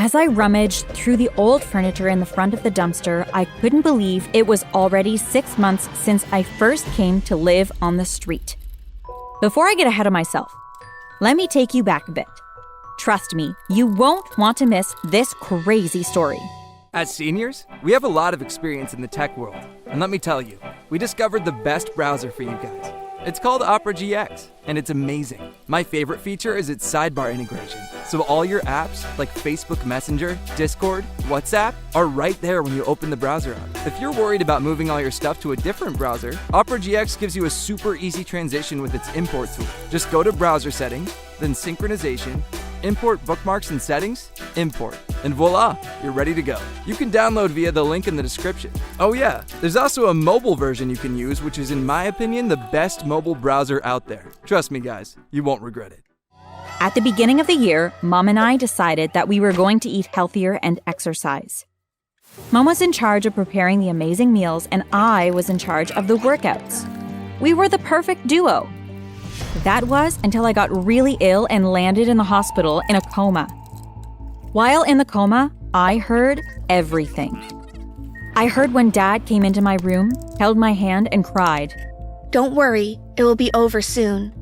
As I rummaged through the old furniture in the front of the dumpster, I couldn't believe it was already 6 months since I first came to live on the street. Before I get ahead of myself, let me take you back a bit. Trust me, you won't want to miss this crazy story. As seniors, we have a lot of experience in the tech world. And let me tell you, we discovered the best browser for you guys. It's called Opera GX, and it's amazing. My favorite feature is its sidebar integration. So all your apps, like Facebook Messenger, Discord, WhatsApp, are right there when you open the browser up. If you're worried about moving all your stuff to a different browser, Opera GX gives you a super easy transition with its import tool. Just go to browser settings, then synchronization, import bookmarks and settings, import, and voila, you're ready to go. You can download via the link in the description. Oh yeah, there's also a mobile version you can use, which is in my opinion the best mobile browser out there. Trust me guys, you won't regret it. At the beginning of the year, Mom and I decided that we were going to eat healthier and exercise. Mom was in charge of preparing the amazing meals, and I was in charge of the workouts. We were the perfect duo. That was until I got really ill and landed in the hospital in a coma. While in the coma, I heard everything. I heard when Dad came into my room, held my hand, and cried. "Don't worry, it will be over soon."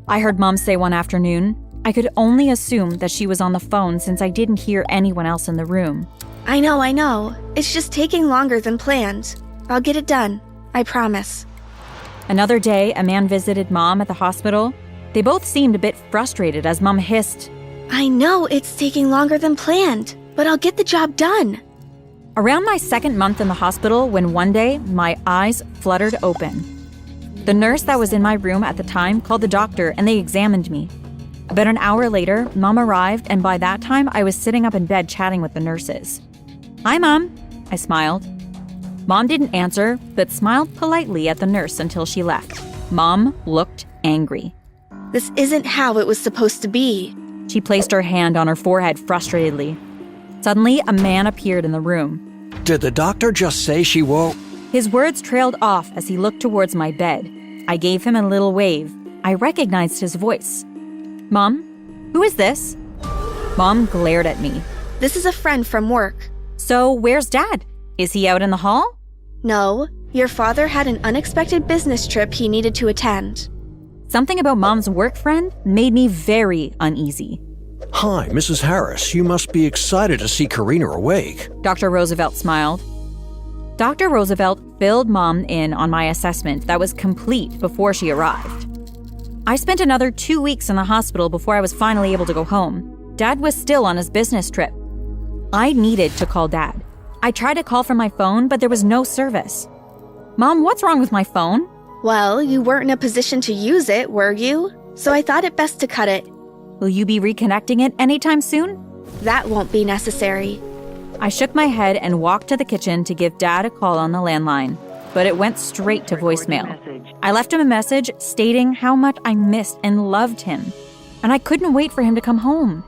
I heard Mom say one afternoon. I could only assume that she was on the phone since I didn't hear anyone else in the room. I know. It's just taking longer than planned. I'll get it done. I promise." Another day, a man visited Mom at the hospital. They both seemed a bit frustrated as Mom hissed, "I know it's taking longer than planned, but I'll get the job done." Around my second month in the hospital, when one day my eyes fluttered open. The nurse that was in my room at the time called the doctor and they examined me. About an hour later, Mom arrived, and by that time I was sitting up in bed chatting with the nurses. "Hi, Mom," I smiled. Mom didn't answer, but smiled politely at the nurse until she left. Mom looked angry. "This isn't how it was supposed to be." She placed her hand on her forehead frustratedly. Suddenly, a man appeared in the room. "Did the doctor just say she won't?" His words trailed off as he looked towards my bed. I gave him a little wave. I recognized his voice. "Mom, who is this?" Mom glared at me. "This is a friend from work." "So, where's Dad? Is he out in the hall?" "No, your father had an unexpected business trip he needed to attend." Something about Mom's work friend made me very uneasy. "Hi, Mrs. Harris. You must be excited to see Karina awake." Dr. Roosevelt smiled. Dr. Roosevelt filled Mom in on my assessment that was complete before she arrived. I spent another 2 weeks in the hospital before I was finally able to go home. Dad was still on his business trip. I needed to call Dad. I tried to call from my phone, but there was no service. "Mom, what's wrong with my phone?" "Well, you weren't in a position to use it, were you? So I thought it best to cut it." "Will you be reconnecting it anytime soon?" "That won't be necessary." I shook my head and walked to the kitchen to give Dad a call on the landline, but it went straight to voicemail. I left him a message stating how much I missed and loved him, and I couldn't wait for him to come home.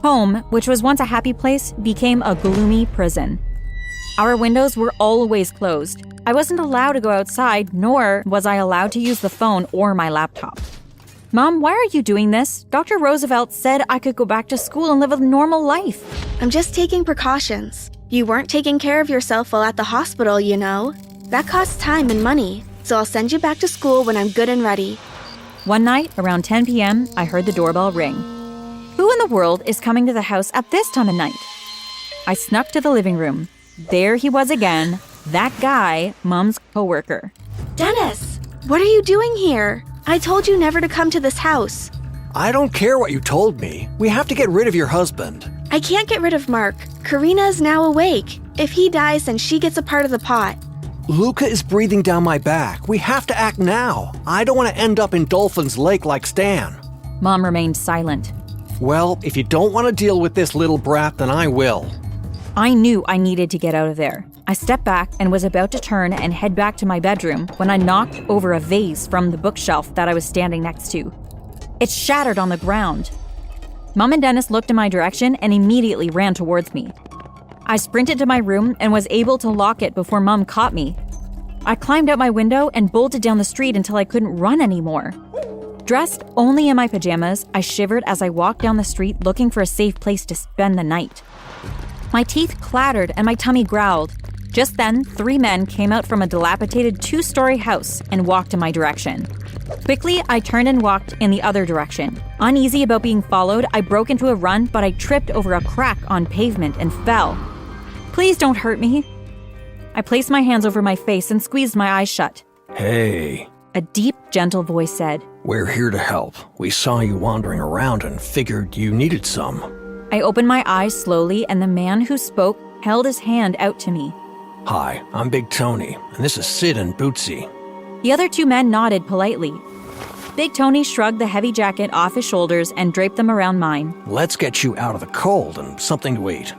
Home, which was once a happy place, became a gloomy prison. Our windows were always closed. I wasn't allowed to go outside, nor was I allowed to use the phone or my laptop. "Mom, why are you doing this? Dr. Roosevelt said I could go back to school and live a normal life." "I'm just taking precautions. You weren't taking care of yourself while at the hospital, you know. That costs time and money, so I'll send you back to school when I'm good and ready." One night, around 10 p.m., I heard the doorbell ring. Who in the world is coming to the house at this time of night? I snuck to the living room. There he was again, that guy, Mom's coworker. "Dennis, what are you doing here? I told you never to come to this house." "I don't care what you told me. We have to get rid of your husband." "I can't get rid of Mark. Karina is now awake. If he dies, then she gets a part of the pot." "Luca is breathing down my back. We have to act now. I don't want to end up in Dolphin's Lake like Stan." Mom remained silent. "Well, if you don't want to deal with this little brat, then I will." I knew I needed to get out of there. I stepped back and was about to turn and head back to my bedroom when I knocked over a vase from the bookshelf that I was standing next to. It shattered on the ground. Mom and Dennis looked in my direction and immediately ran towards me. I sprinted to my room and was able to lock it before Mom caught me. I climbed out my window and bolted down the street until I couldn't run anymore. Dressed only in my pajamas, I shivered as I walked down the street looking for a safe place to spend the night. My teeth clattered and my tummy growled. Just then, 3 men came out from a dilapidated 2-story house and walked in my direction. Quickly, I turned and walked in the other direction. Uneasy about being followed, I broke into a run, but I tripped over a crack on pavement and fell. Please don't hurt me. I placed my hands over my face and squeezed my eyes shut. Hey. A deep, gentle voice said, We're here to help. We saw you wandering around and figured you needed some. I opened my eyes slowly, and the man who spoke held his hand out to me. Hi, I'm Big Tony, and this is Sid and Bootsy. The other 2 men nodded politely. Big Tony shrugged the heavy jacket off his shoulders and draped them around mine. Let's get you out of the cold and something to eat.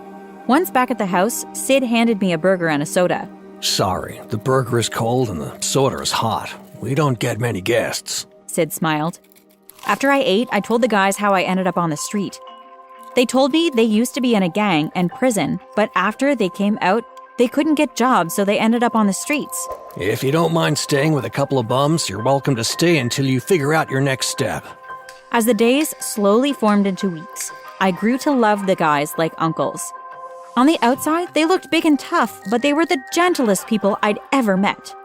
Once back at the house, Sid handed me a burger and a soda. Sorry, the burger is cold and the soda is hot. We don't get many guests. Sid smiled. After I ate, I told the guys how I ended up on the street. They told me they used to be in a gang and prison, but after they came out, they couldn't get jobs, so they ended up on the streets. If you don't mind staying with a couple of bums, you're welcome to stay until you figure out your next step. As the days slowly formed into weeks, I grew to love the guys like uncles. On the outside, they looked big and tough, but they were the gentlest people I'd ever met.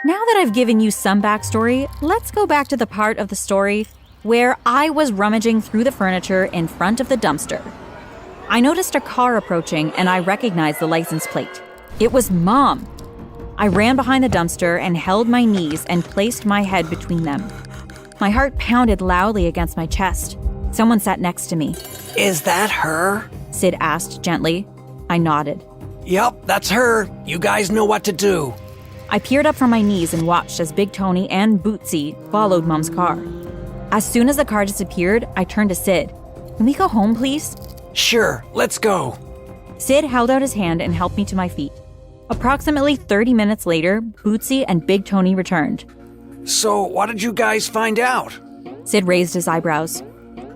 Now that I've given you some backstory, let's go back to the part of the story where I was rummaging through the furniture in front of the dumpster. I noticed a car approaching and I recognized the license plate. It was Mom. I ran behind the dumpster and held my knees and placed my head between them. My heart pounded loudly against my chest. Someone sat next to me. Is that her? Sid asked gently. I nodded. Yup, that's her. You guys know what to do. I peered up from my knees and watched as Big Tony and Bootsy followed Mom's car. As soon as the car disappeared, I turned to Sid. Can we go home, please? Sure, let's go. Sid held out his hand and helped me to my feet. Approximately 30 minutes later, Bootsy and Big Tony returned. So, what did you guys find out? Sid raised his eyebrows.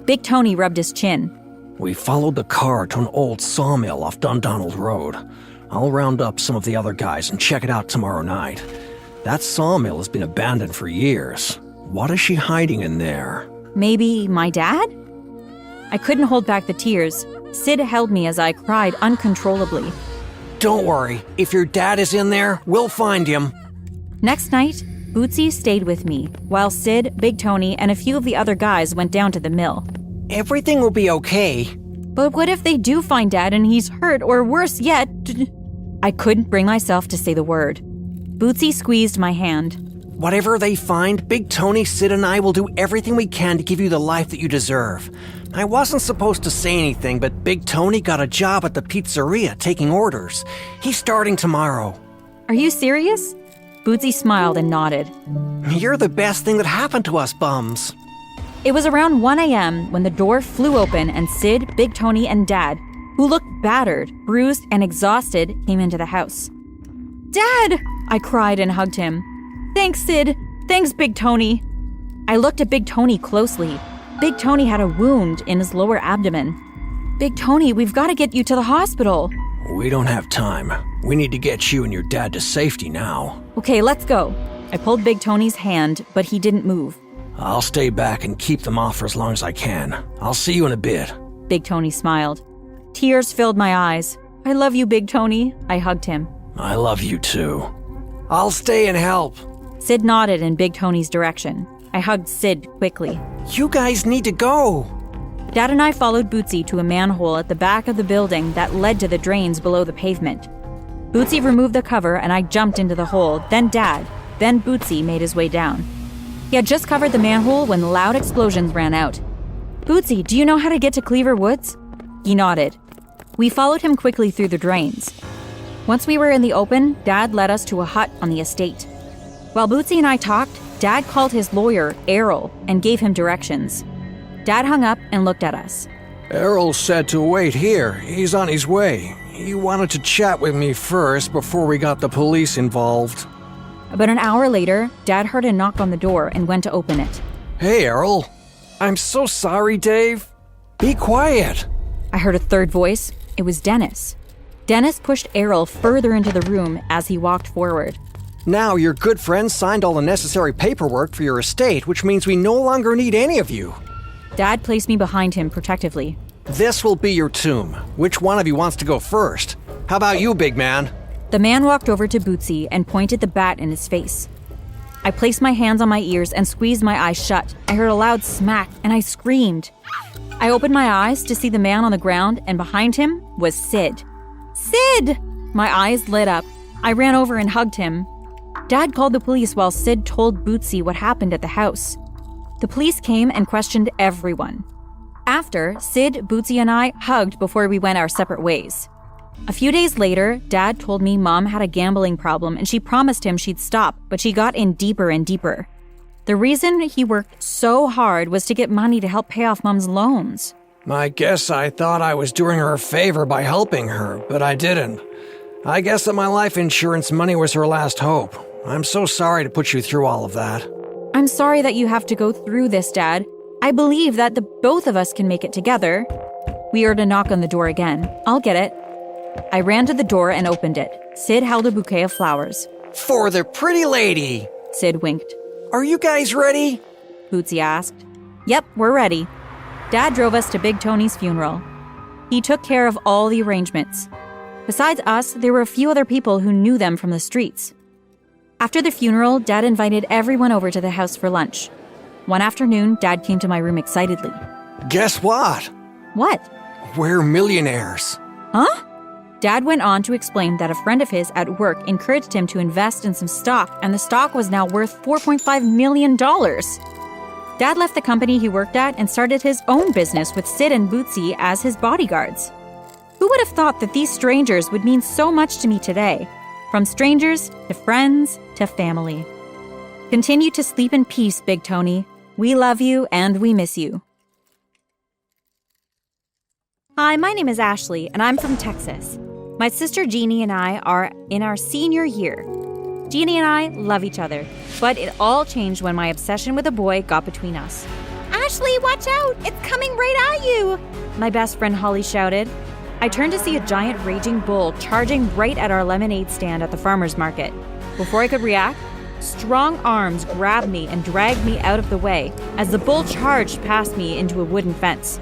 Big Tony rubbed his chin. We followed the car to an old sawmill off Dundonald Road. I'll round up some of the other guys and check it out tomorrow night. That sawmill has been abandoned for years. What is she hiding in there? Maybe my dad? I couldn't hold back the tears. Sid held me as I cried uncontrollably. Don't worry. If your dad is in there, we'll find him. Next night, Bootsy stayed with me, while Sid, Big Tony, and a few of the other guys went down to the mill. Everything will be okay. But what if they do find Dad and he's hurt, or worse yet? I couldn't bring myself to say the word. Bootsy squeezed my hand. Whatever they find, Big Tony, Sid, and I will do everything we can to give you the life that you deserve. I wasn't supposed to say anything, but Big Tony got a job at the pizzeria taking orders. He's starting tomorrow. Are you serious? Bootsy smiled and nodded. You're the best thing that happened to us bums. It was around 1 a.m. when the door flew open and Sid, Big Tony, and Dad, who looked battered, bruised, and exhausted, came into the house. Dad! I cried and hugged him. Thanks, Sid. Thanks, Big Tony. I looked at Big Tony closely. Big Tony had a wound in his lower abdomen. Big Tony, we've got to get you to the hospital. We don't have time. We need to get you and your dad to safety now. Okay, let's go. I pulled Big Tony's hand, but he didn't move. I'll stay back and keep them off for as long as I can. I'll see you in a bit. Big Tony smiled. Tears filled my eyes. I love you, Big Tony. I hugged him. I love you too. I'll stay and help. Sid nodded in Big Tony's direction. I hugged Sid quickly. You guys need to go. Dad and I followed Bootsy to a manhole at the back of the building that led to the drains below the pavement. Bootsy removed the cover and I jumped into the hole, then Dad, then Bootsy made his way down. He had just covered the manhole when loud explosions ran out. Bootsy, do you know how to get to Cleaver Woods? He nodded. We followed him quickly through the drains. Once we were in the open, Dad led us to a hut on the estate. While Bootsy and I talked, Dad called his lawyer, Errol, and gave him directions. Dad hung up and looked at us. Errol said to wait here. He's on his way. He wanted to chat with me first before we got the police involved. About an hour later, Dad heard a knock on the door and went to open it. Hey, Errol. I'm so sorry, Dave. Be quiet. I heard a third voice. It was Dennis. Dennis pushed Errol further into the room as he walked forward. Now your good friend signed all the necessary paperwork for your estate, which means we no longer need any of you. Dad placed me behind him protectively. This will be your tomb. Which one of you wants to go first? How about you, big man? The man walked over to Bootsy and pointed the bat in his face. I placed my hands on my ears and squeezed my eyes shut. I heard a loud smack and I screamed. I opened my eyes to see the man on the ground, and behind him was Sid. Sid! My eyes lit up. I ran over and hugged him. Dad called the police while Sid told Bootsy what happened at the house. The police came and questioned everyone. After, Sid, Bootsy, and I hugged before we went our separate ways. A few days later, Dad told me Mom had a gambling problem and she promised him she'd stop, but she got in deeper and deeper. The reason he worked so hard was to get money to help pay off Mom's loans. I guess I thought I was doing her a favor by helping her, but I didn't. I guess that my life insurance money was her last hope. I'm so sorry to put you through all of that. I'm sorry that you have to go through this, Dad. I believe that the both of us can make it together. We heard a knock on the door again. I'll get it. I ran to the door and opened it. Sid held a bouquet of flowers. For the pretty lady! Sid winked. Are you guys ready? Bootsy asked. Yep, we're ready. Dad drove us to Big Tony's funeral. He took care of all the arrangements. Besides us, there were a few other people who knew them from the streets. After the funeral, Dad invited everyone over to the house for lunch. One afternoon, Dad came to my room excitedly. Guess what? What? We're millionaires. Huh? Dad went on to explain that a friend of his at work encouraged him to invest in some stock, and the stock was now worth $4.5 million. Dad left the company he worked at and started his own business with Sid and Bootsy as his bodyguards. Who would have thought that these strangers would mean so much to me today? From strangers to friends to family. Continue to sleep in peace, Big Tony. We love you and we miss you. Hi, my name is Ashley, and I'm from Texas. My sister Jeannie and I are in our senior year. Jeannie and I love each other, but it all changed when my obsession with a boy got between us. Ashley, watch out! It's coming right at you! My best friend Holly shouted. I turned to see a giant raging bull charging right at our lemonade stand at the farmer's market. Before I could react, strong arms grabbed me and dragged me out of the way as the bull charged past me into a wooden fence.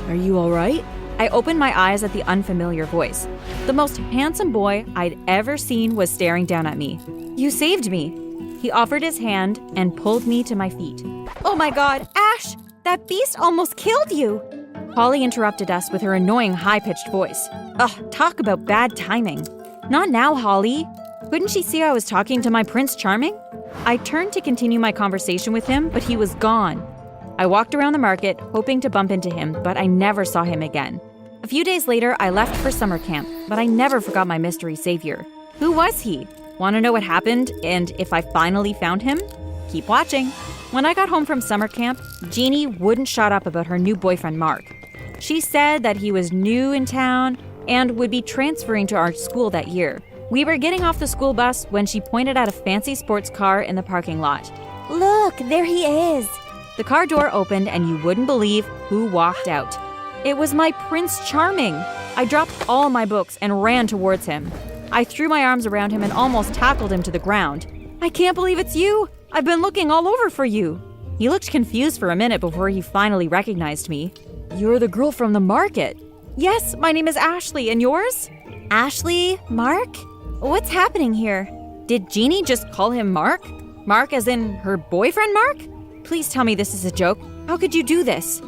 Are you all right? I opened my eyes at the unfamiliar voice. The most handsome boy I'd ever seen was staring down at me. You saved me. He offered his hand and pulled me to my feet. Oh my God, Ash! That beast almost killed you! Holly interrupted us with her annoying high-pitched voice. Ugh, talk about bad timing. Not now, Holly. Couldn't she see I was talking to my Prince Charming? I turned to continue my conversation with him, but he was gone. I walked around the market, hoping to bump into him, but I never saw him again. A few days later, I left for summer camp, but I never forgot my mystery savior. Who was he? Want to know what happened and if I finally found him? Keep watching. When I got home from summer camp, Jeannie wouldn't shut up about her new boyfriend, Mark. She said that he was new in town and would be transferring to our school that year. We were getting off the school bus when she pointed at a fancy sports car in the parking lot. Look, there he is. The car door opened and you wouldn't believe who walked out. It was my Prince Charming. I dropped all my books and ran towards him. I threw my arms around him and almost tackled him to the ground. I can't believe it's you. I've been looking all over for you. He looked confused for a minute before he finally recognized me. You're the girl from the market. Yes, my name is Ashley, and yours? Ashley? Mark? What's happening here? Did Jeannie just call him Mark? Mark as in her boyfriend Mark? Please tell me this is a joke. How could you do this?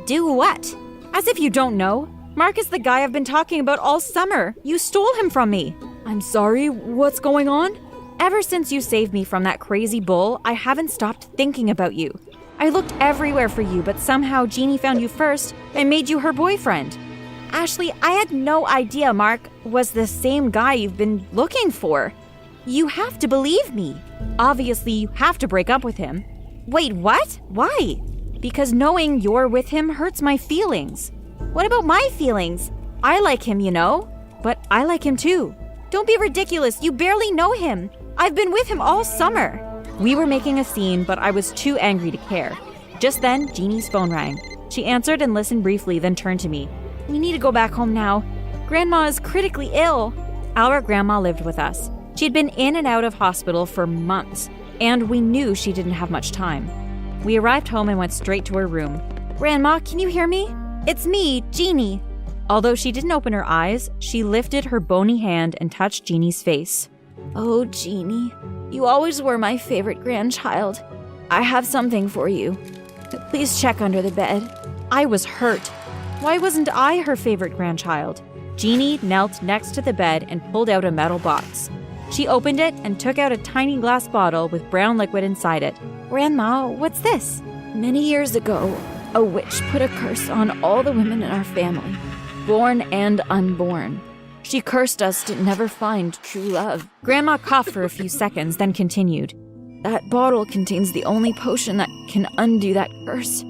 Do what? As if you don't know. Mark is the guy I've been talking about all summer. You stole him from me. I'm sorry, what's going on? Ever since you saved me from that crazy bull, I haven't stopped thinking about you. I looked everywhere for you, but somehow Jeannie found you first and made you her boyfriend. Ashley, I had no idea Mark was the same guy you've been looking for. You have to believe me. Obviously, you have to break up with him. Wait, what? Why? Because knowing you're with him hurts my feelings. What about my feelings? I like him, you know, but I like him too. Don't be ridiculous, you barely know him. I've been with him all summer. We were making a scene, but I was too angry to care. Just then, Jeannie's phone rang. She answered and listened briefly, then turned to me. We need to go back home now. Grandma is critically ill. Our grandma lived with us. She'd been in and out of hospital for months, and we knew she didn't have much time. We arrived home and went straight to her room. Grandma, can you hear me? It's me, Jeannie. Although she didn't open her eyes, she lifted her bony hand and touched Jeannie's face. Oh, Jeannie, you always were my favorite grandchild. I have something for you. Please check under the bed. I was hurt. Why wasn't I her favorite grandchild? Jeannie knelt next to the bed and pulled out a metal box. She opened it and took out a tiny glass bottle with brown liquid inside it. Grandma, what's this? Many years ago, a witch put a curse on all the women in our family, born and unborn. She cursed us to never find true love. Grandma coughed for a few seconds, then continued. That bottle contains the only potion that can undo that curse.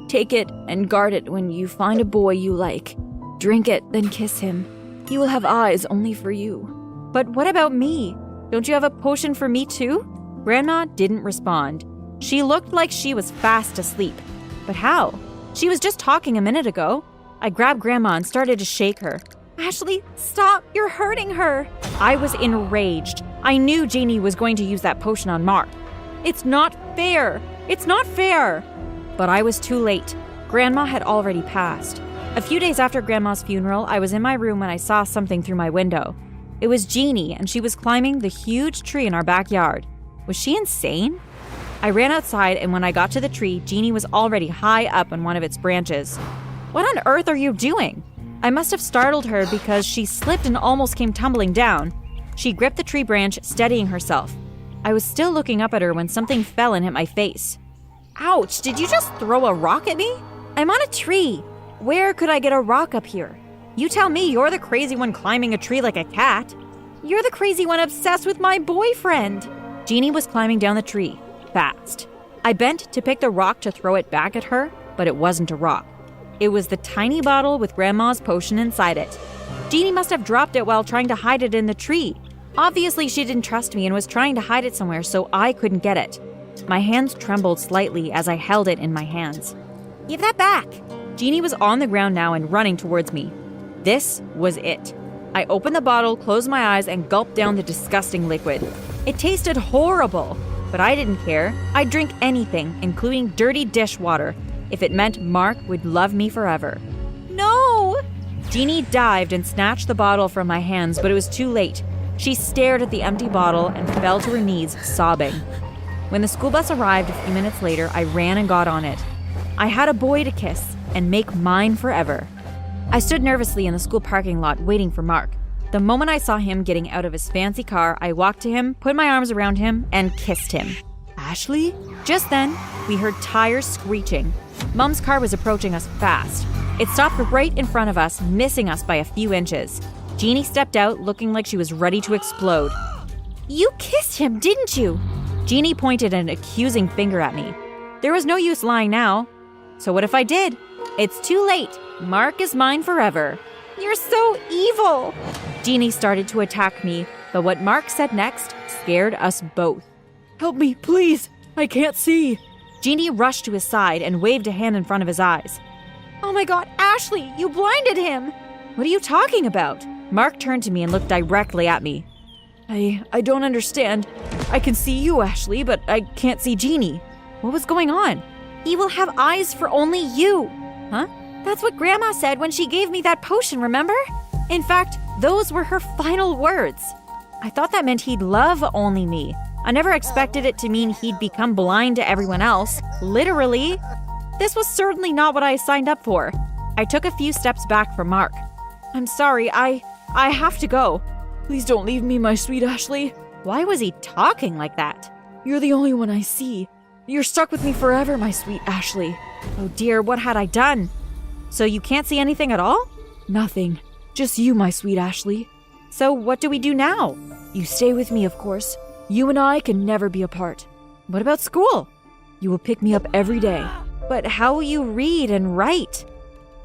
Take it and guard it when you find a boy you like. Drink it, then kiss him. He will have eyes only for you. But what about me? Don't you have a potion for me too? Grandma didn't respond. She looked like she was fast asleep. But how? She was just talking a minute ago. I grabbed Grandma and started to shake her. Ashley, stop! You're hurting her! I was enraged. I knew Jeannie was going to use that potion on Mark. It's not fair! It's not fair! But I was too late. Grandma had already passed. A few days after Grandma's funeral, I was in my room when I saw something through my window. It was Jeannie, and she was climbing the huge tree in our backyard. Was she insane? I ran outside, and when I got to the tree, Jeannie was already high up on one of its branches. What on earth are you doing? I must have startled her because she slipped and almost came tumbling down. She gripped the tree branch, steadying herself. I was still looking up at her when something fell and hit my face. Ouch, did you just throw a rock at me? I'm on a tree. Where could I get a rock up here? You tell me, you're the crazy one climbing a tree like a cat. You're the crazy one obsessed with my boyfriend. Jeannie was climbing down the tree, fast. I bent to pick the rock to throw it back at her, but it wasn't a rock. It was the tiny bottle with Grandma's potion inside it. Jeannie must have dropped it while trying to hide it in the tree. Obviously, she didn't trust me and was trying to hide it somewhere so I couldn't get it. My hands trembled slightly as I held it in my hands. Give that back! Jeannie was on the ground now and running towards me. This was it. I opened the bottle, closed my eyes, and gulped down the disgusting liquid. It tasted horrible, but I didn't care. I'd drink anything, including dirty dishwater, if it meant Mark would love me forever. No! Jeannie dived and snatched the bottle from my hands, but it was too late. She stared at the empty bottle and fell to her knees, sobbing. When the school bus arrived a few minutes later, I ran and got on it. I had a boy to kiss and make mine forever. I stood nervously in the school parking lot waiting for Mark. The moment I saw him getting out of his fancy car, I walked to him, put my arms around him, and kissed him. Ashley? Just then, we heard tires screeching. Mom's car was approaching us fast. It stopped right in front of us, missing us by a few inches. Jeannie stepped out, looking like she was ready to explode. You kissed him, didn't you? Jeannie pointed an accusing finger at me. There was no use lying now. So what if I did? It's too late. Mark is mine forever. You're so evil! Jeannie started to attack me, but what Mark said next scared us both. Help me, please! I can't see! Jeannie rushed to his side and waved a hand in front of his eyes. Oh my god, Ashley, you blinded him! What are you talking about? Mark turned to me and looked directly at me. I don't understand. I can see you, Ashley, but I can't see Jeannie. What was going on? He will have eyes for only you. Huh? That's what Grandma said when she gave me that potion, remember? In fact, those were her final words. I thought that meant he'd love only me. I never expected it to mean he'd become blind to everyone else. Literally. This was certainly not what I signed up for. I took a few steps back from Mark. I'm sorry, I have to go. Please don't leave me, my sweet Ashley. Why was he talking like that? You're the only one I see. You're stuck with me forever, my sweet Ashley. Oh dear, what had I done? So you can't see anything at all? Nothing. Just you, my sweet Ashley. So what do we do now? You stay with me, of course. You and I can never be apart. What about school? You will pick me up every day. But how will you read and write?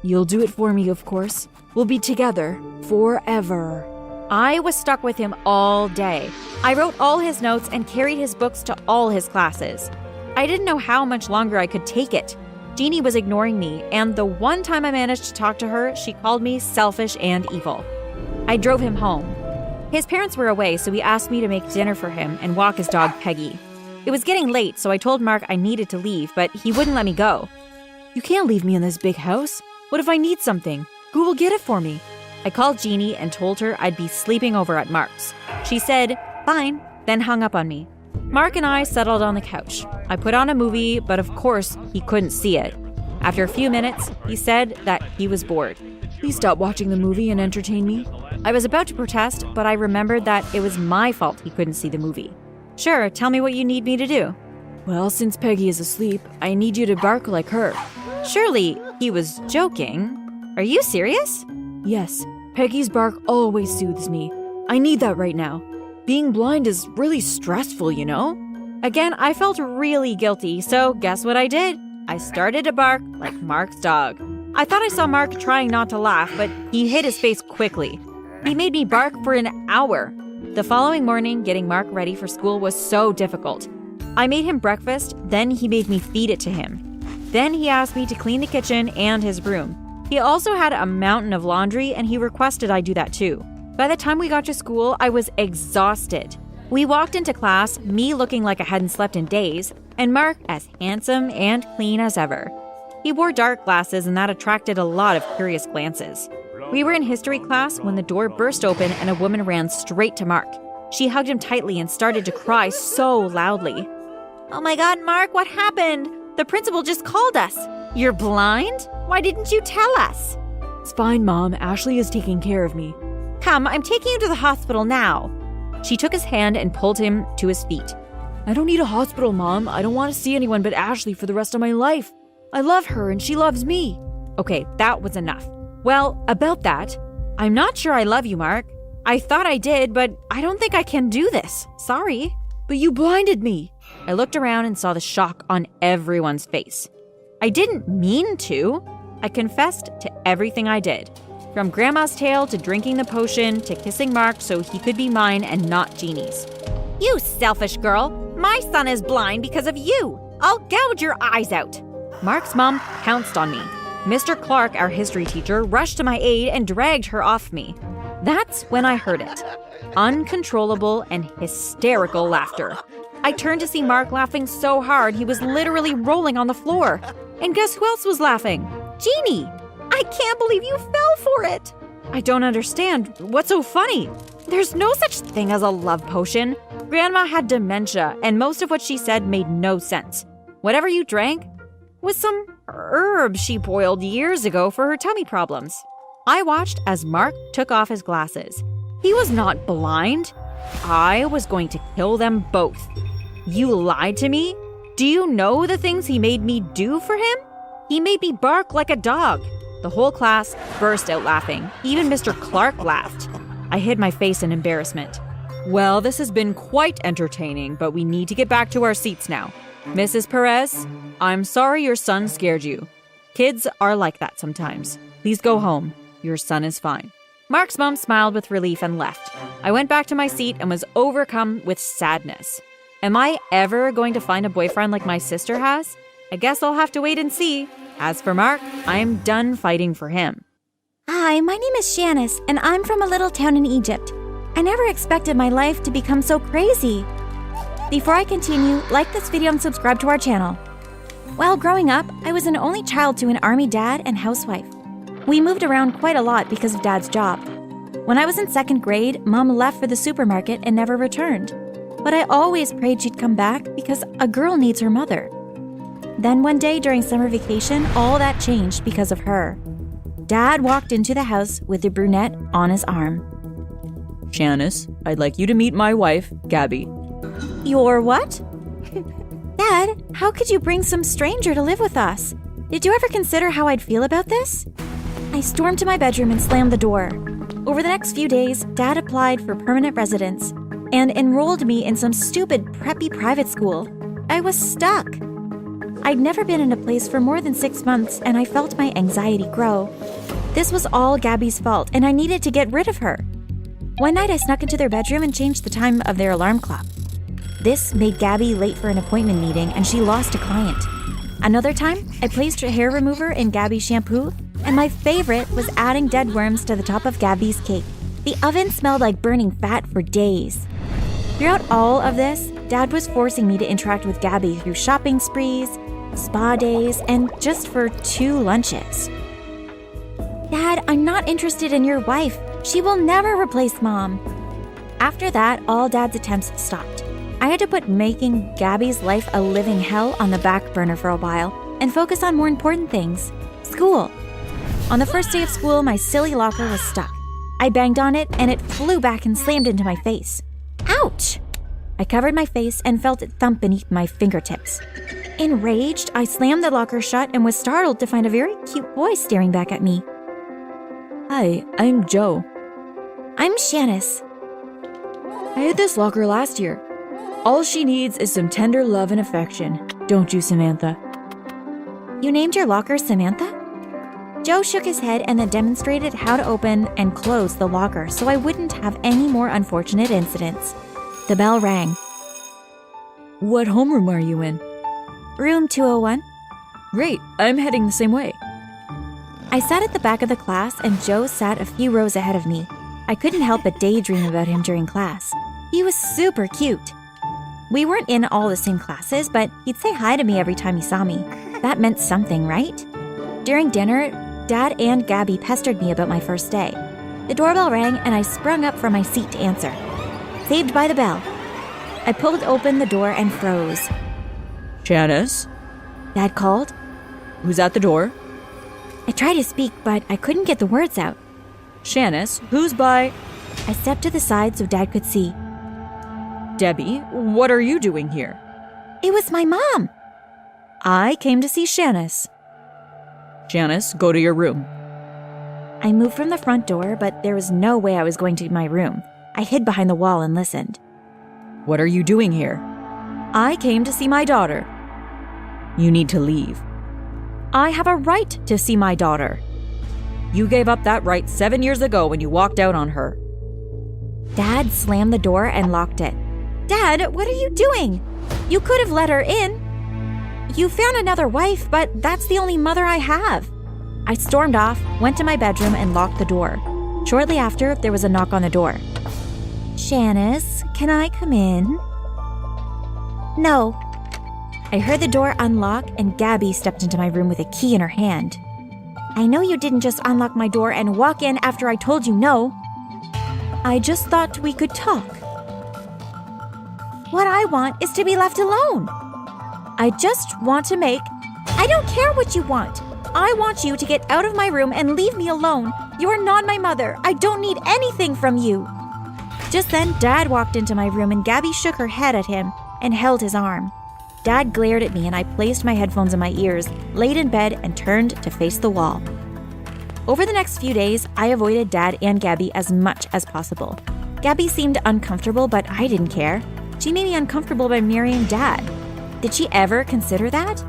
You'll do it for me, of course. We'll be together forever. I was stuck with him all day. I wrote all his notes and carried his books to all his classes. I didn't know how much longer I could take it. Jeannie was ignoring me, and the one time I managed to talk to her, she called me selfish and evil. I drove him home. His parents were away, so he asked me to make dinner for him and walk his dog Peggy. It was getting late, so I told Mark I needed to leave, but he wouldn't let me go. You can't leave me in this big house. What if I need something? Who will get it for me? I called Jeannie and told her I'd be sleeping over at Mark's. She said, fine, then hung up on me. Mark and I settled on the couch. I put on a movie, but of course, he couldn't see it. After a few minutes, he said that he was bored. Please stop watching the movie and entertain me. I was about to protest, but I remembered that it was my fault he couldn't see the movie. Sure, tell me what you need me to do. Well, since Peggy is asleep, I need you to bark like her. Surely he was joking. Are you serious? Yes, Peggy's bark always soothes me. I need that right now. Being blind is really stressful, you know? Again, I felt really guilty, so guess what I did? I started to bark like Mark's dog. I thought I saw Mark trying not to laugh, but he hid his face quickly. He made me bark for an hour. The following morning, getting Mark ready for school was so difficult. I made him breakfast, then he made me feed it to him. Then he asked me to clean the kitchen and his room. He also had a mountain of laundry, and he requested I do that too. By the time we got to school, I was exhausted. We walked into class, me looking like I hadn't slept in days, and Mark as handsome and clean as ever. He wore dark glasses, and that attracted a lot of curious glances. We were in history class when the door burst open and a woman ran straight to Mark. She hugged him tightly and started to cry so loudly. Oh my God, Mark, what happened? The principal just called us. You're blind? Why didn't you tell us? It's fine, Mom. Ashley is taking care of me. Come, I'm taking you to the hospital now. She took his hand and pulled him to his feet. I don't need a hospital, Mom. I don't want to see anyone but Ashley for the rest of my life. I love her and she loves me. Okay, that was enough. Well, about that, I'm not sure I love you, Mark. I thought I did, but I don't think I can do this. Sorry. But you blinded me. I looked around and saw the shock on everyone's face. I didn't mean to. I confessed to everything I did. From Grandma's tale to drinking the potion to kissing Mark so he could be mine and not Jeannie's. You selfish girl. My son is blind because of you. I'll gouge your eyes out. Mark's mom pounced on me. Mr. Clark, our history teacher, rushed to my aid and dragged her off me. That's when I heard it. Uncontrollable and hysterical laughter. I turned to see Mark laughing so hard he was literally rolling on the floor. And guess who else was laughing? Jeannie! I can't believe you fell for it! I don't understand. What's so funny? There's no such thing as a love potion. Grandma had dementia, and most of what she said made no sense. Whatever you drank was some herb she boiled years ago for her tummy problems. I watched as Mark took off his glasses. He was not blind. I was going to kill them both. You lied to me? Do you know the things he made me do for him? He made me bark like a dog. The whole class burst out laughing. Even Mr. Clark laughed. I hid my face in embarrassment. Well, this has been quite entertaining, but we need to get back to our seats now. Mrs. Perez, I'm sorry your son scared you. Kids are like that sometimes. Please go home. Your son is fine. Mark's mom smiled with relief and left. I went back to my seat and was overcome with sadness. Am I ever going to find a boyfriend like my sister has? I guess I'll have to wait and see. As for Mark, I am done fighting for him. Hi, my name is Shanice, and I'm from a little town in Egypt. I never expected my life to become so crazy. Before I continue, like this video and subscribe to our channel. While growing up, I was an only child to an army dad and housewife. We moved around quite a lot because of Dad's job. When I was in 2nd grade, Mom left for the supermarket and never returned. But I always prayed she'd come back because a girl needs her mother. Then one day during summer vacation, all that changed because of her. Dad walked into the house with the brunette on his arm. Shanice, I'd like you to meet my wife, Gabby. Your what? Dad, how could you bring some stranger to live with us? Did you ever consider how I'd feel about this? I stormed to my bedroom and slammed the door. Over the next few days, Dad applied for permanent residence and enrolled me in some stupid preppy private school. I was stuck. I'd never been in a place for more than 6 months, and I felt my anxiety grow. This was all Gabby's fault, and I needed to get rid of her. One night, I snuck into their bedroom and changed the time of their alarm clock. This made Gabby late for an appointment meeting, and she lost a client. Another time, I placed a hair remover in Gabby's shampoo, and my favorite was adding dead worms to the top of Gabby's cake. The oven smelled like burning fat for days. Throughout all of this, Dad was forcing me to interact with Gabby through shopping sprees, spa days, and just for 2 lunches. Dad, I'm not interested in your wife. She will never replace Mom. After that, all Dad's attempts stopped. I had to put making Gabby's life a living hell on the back burner for a while and focus on more important things. School. On the first day of school, my silly locker was stuck. I banged on it and it flew back and slammed into my face. Ouch! I covered my face and felt it thump beneath my fingertips. Enraged, I slammed the locker shut and was startled to find a very cute boy staring back at me. Hi, I'm Joe. I'm Shanice. I had this locker last year. All she needs is some tender love and affection. Don't you, Samantha? You named your locker Samantha? Joe shook his head and then demonstrated how to open and close the locker so I wouldn't have any more unfortunate incidents. The bell rang. What homeroom are you in? Room 201. Great, I'm heading the same way. I sat at the back of the class and Joe sat a few rows ahead of me. I couldn't help but daydream about him during class. He was super cute. We weren't in all the same classes, but he'd say hi to me every time he saw me. That meant something, right? During dinner, Dad and Gabby pestered me about my first day. The doorbell rang and I sprung up from my seat to answer. Saved by the bell. I pulled open the door and froze. Shanice? Dad called. Who's at the door? I tried to speak, but I couldn't get the words out. Shanice, who's by? I stepped to the side so Dad could see. Debbie, what are you doing here? It was my mom. I came to see Shanice. Shanice, go to your room. I moved from the front door, but there was no way I was going to my room. I hid behind the wall and listened. What are you doing here? I came to see my daughter. You need to leave. I have a right to see my daughter. You gave up that right 7 years ago when you walked out on her. Dad slammed the door and locked it. Dad, what are you doing? You could have let her in. You found another wife, but that's the only mother I have. I stormed off, went to my bedroom, and locked the door. Shortly after, there was a knock on the door. Shanice, can I come in? No. I heard the door unlock, and Gabby stepped into my room with a key in her hand. I know you didn't just unlock my door and walk in after I told you no. I just thought we could talk. What I want is to be left alone. I just want to make... I don't care what you want. I want you to get out of my room and leave me alone. You are not my mother. I don't need anything from you. Just then, Dad walked into my room and Gabby shook her head at him and held his arm. Dad glared at me and I placed my headphones in my ears, laid in bed, and turned to face the wall. Over the next few days, I avoided Dad and Gabby as much as possible. Gabby seemed uncomfortable, but I didn't care. She made me uncomfortable by marrying Dad. Did she ever consider that?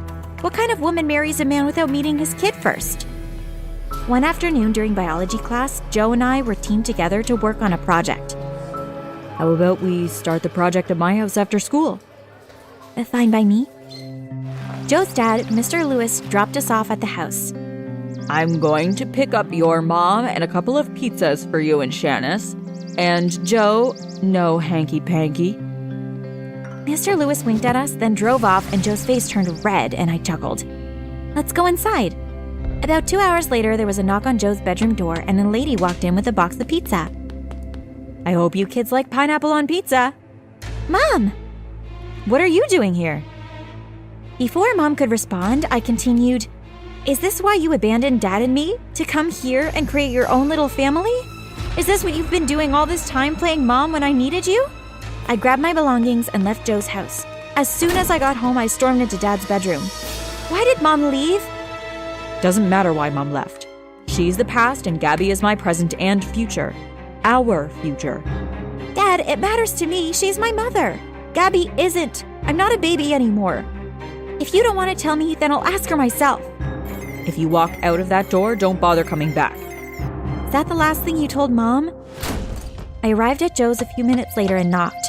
What kind of woman marries a man without meeting his kid first? One afternoon during biology class, Joe and I were teamed together to work on a project. How about we start the project at my house after school? Fine by me. Joe's dad, Mr. Lewis, dropped us off at the house. I'm going to pick up your mom and a couple of pizzas for you and Shanice. And Joe, no hanky-panky. Mr. Lewis winked at us, then drove off, and Joe's face turned red, and I chuckled. Let's go inside. About 2 hours later, there was a knock on Joe's bedroom door, and a lady walked in with a box of pizza. I hope you kids like pineapple on pizza. Mom! What are you doing here? Before Mom could respond, I continued, Is this why you abandoned Dad and me? To come here and create your own little family? Is this what you've been doing all this time, playing Mom when I needed you? I grabbed my belongings and left Joe's house. As soon as I got home, I stormed into Dad's bedroom. Why did Mom leave? Doesn't matter why Mom left. She's the past and Gabby is my present and future. Our future. Dad, it matters to me. She's my mother. Gabby isn't. I'm not a baby anymore. If you don't want to tell me, then I'll ask her myself. If you walk out of that door, don't bother coming back. Is that the last thing you told Mom? I arrived at Joe's a few minutes later and knocked.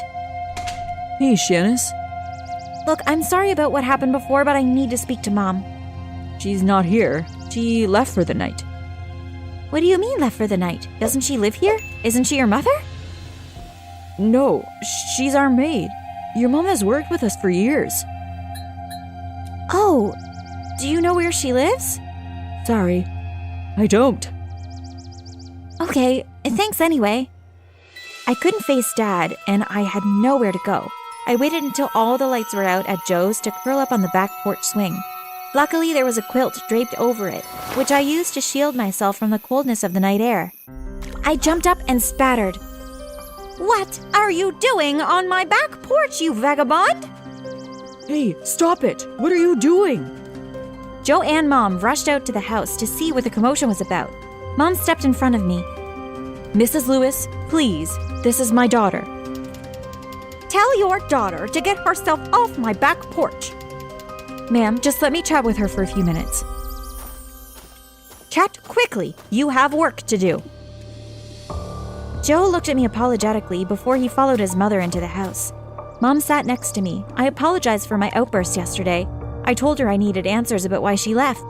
Hey, Shanice. Look, I'm sorry about what happened before, but I need to speak to Mom. She's not here. She left for the night. What do you mean left for the night? Doesn't she live here? Isn't she your mother? No, she's our maid. Your mom has worked with us for years. Oh, do you know where she lives? Sorry, I don't. Okay, thanks anyway. I couldn't face Dad, and I had nowhere to go. I waited until all the lights were out at Joe's to curl up on the back porch swing. Luckily, there was a quilt draped over it, which I used to shield myself from the coldness of the night air. I jumped up and spattered. What are you doing on my back porch, you vagabond? Hey, stop it! What are you doing? Joe and Mom rushed out to the house to see what the commotion was about. Mom stepped in front of me. Mrs. Lewis, please, this is my daughter. Tell your daughter to get herself off my back porch. Ma'am, just let me chat with her for a few minutes. Chat quickly. You have work to do. Joe looked at me apologetically before he followed his mother into the house. Mom sat next to me. I apologized for my outburst yesterday. I told her I needed answers about why she left.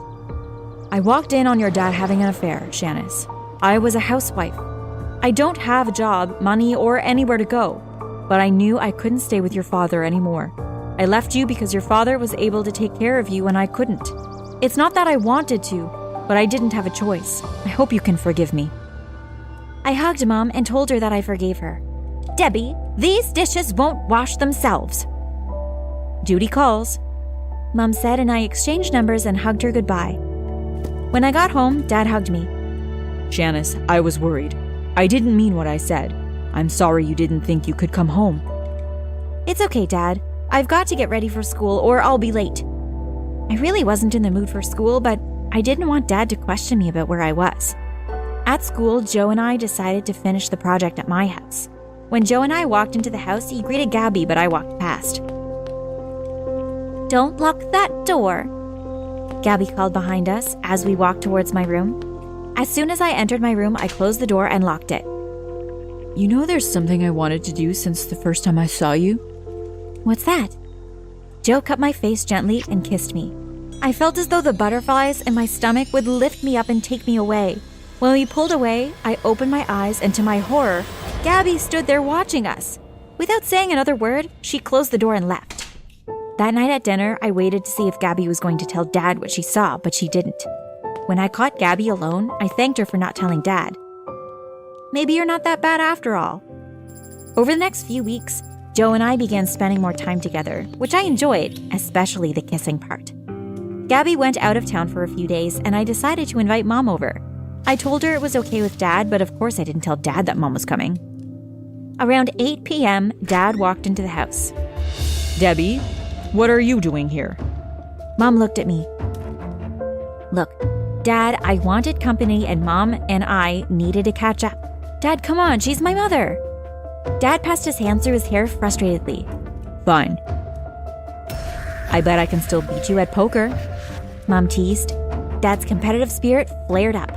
I walked in on your dad having an affair, Shanice. I was a housewife. I don't have a job, money, or anywhere to go. But I knew I couldn't stay with your father anymore. I left you because your father was able to take care of you and I couldn't. It's not that I wanted to, but I didn't have a choice. I hope you can forgive me. I hugged Mom and told her that I forgave her. Debbie, these dishes won't wash themselves. Duty calls, Mom said, and I exchanged numbers and hugged her goodbye. When I got home, Dad hugged me. Shanice, I was worried. I didn't mean what I said. I'm sorry you didn't think you could come home. It's okay, Dad. I've got to get ready for school or I'll be late. I really wasn't in the mood for school, but I didn't want Dad to question me about where I was. At school, Joe and I decided to finish the project at my house. When Joe and I walked into the house, he greeted Gabby, but I walked past. Don't lock that door, Gabby called behind us as we walked towards my room. As soon as I entered my room, I closed the door and locked it. You know there's something I wanted to do since the first time I saw you? What's that? Joe cupped my face gently and kissed me. I felt as though the butterflies in my stomach would lift me up and take me away. When we pulled away, I opened my eyes and to my horror, Gabby stood there watching us. Without saying another word, she closed the door and left. That night at dinner, I waited to see if Gabby was going to tell Dad what she saw, but she didn't. When I caught Gabby alone, I thanked her for not telling Dad. Maybe you're not that bad after all. Over the next few weeks, Joe and I began spending more time together, which I enjoyed, especially the kissing part. Gabby went out of town for a few days, and I decided to invite Mom over. I told her it was okay with Dad, but of course I didn't tell Dad that Mom was coming. Around 8 p.m., Dad walked into the house. Debbie, what are you doing here? Mom looked at me. Look, Dad, I wanted company and Mom and I needed to catch up. Dad, come on, she's my mother. Dad passed his hands through his hair frustratedly. Fine. I bet I can still beat you at poker. Mom teased. Dad's competitive spirit flared up.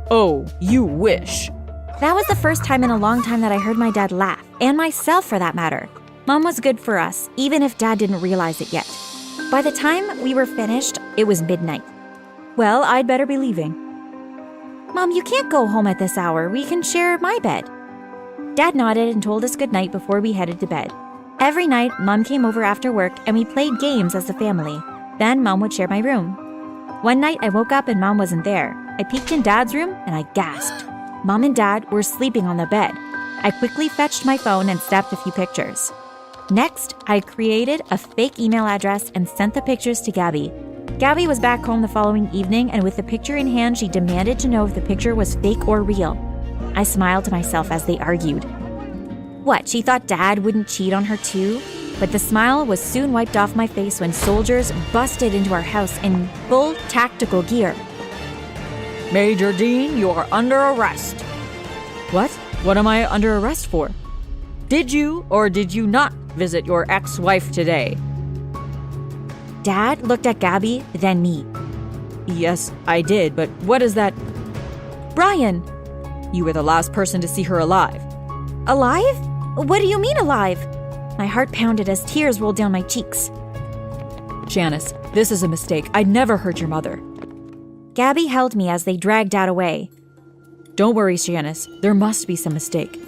Oh, you wish. That was the first time in a long time that I heard my dad laugh, and myself for that matter. Mom was good for us, even if Dad didn't realize it yet. By the time we were finished, it was midnight. Well, I'd better be leaving. Mom, you can't go home at this hour. We can share my bed. Dad nodded and told us goodnight before we headed to bed. Every night, Mom came over after work and we played games as a family. Then Mom would share my room. One night, I woke up and Mom wasn't there. I peeked in Dad's room and I gasped. Mom and Dad were sleeping on the bed. I quickly fetched my phone and snapped a few pictures. Next, I created a fake email address and sent the pictures to Gabby. Gabby was back home the following evening, and with the picture in hand, she demanded to know if the picture was fake or real. I smiled to myself as they argued. What, she thought Dad wouldn't cheat on her too? But the smile was soon wiped off my face when soldiers busted into our house in full tactical gear. Major Dean, you're under arrest. What? What am I under arrest for? Did you or did you not visit your ex-wife today? Dad looked at Gabby, then me. Yes, I did, but what is that? Brian! You were the last person to see her alive. Alive? What do you mean alive? My heart pounded as tears rolled down my cheeks. Janice, this is a mistake. I'd never hurt your mother. Gabby held me as they dragged Dad away. Don't worry, Janice. There must be some mistake.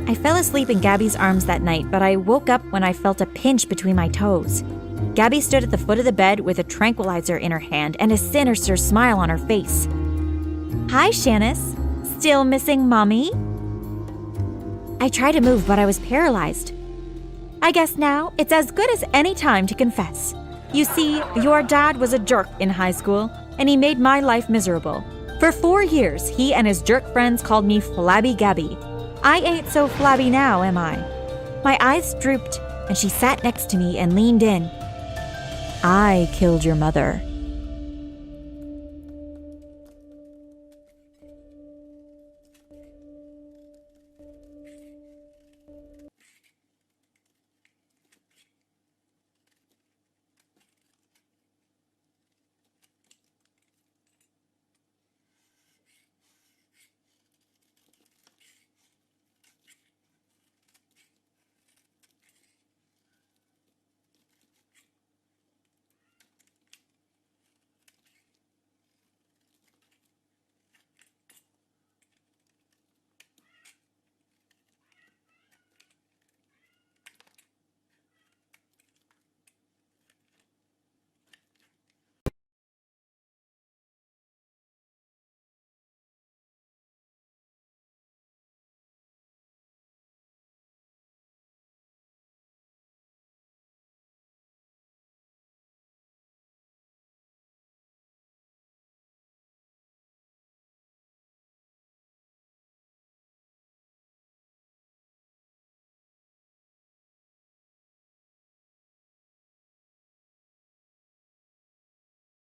I fell asleep in Gabby's arms that night, but I woke up when I felt a pinch between my toes. Gabby stood at the foot of the bed with a tranquilizer in her hand and a sinister smile on her face. Hi, Shanice. Still missing Mommy? I tried to move, but I was paralyzed. I guess now it's as good as any time to confess. You see, your dad was a jerk in high school, and he made my life miserable. For 4 years, he and his jerk friends called me Flabby Gabby. I ain't so flabby now, am I? My eyes drooped, and she sat next to me and leaned in. I killed your mother.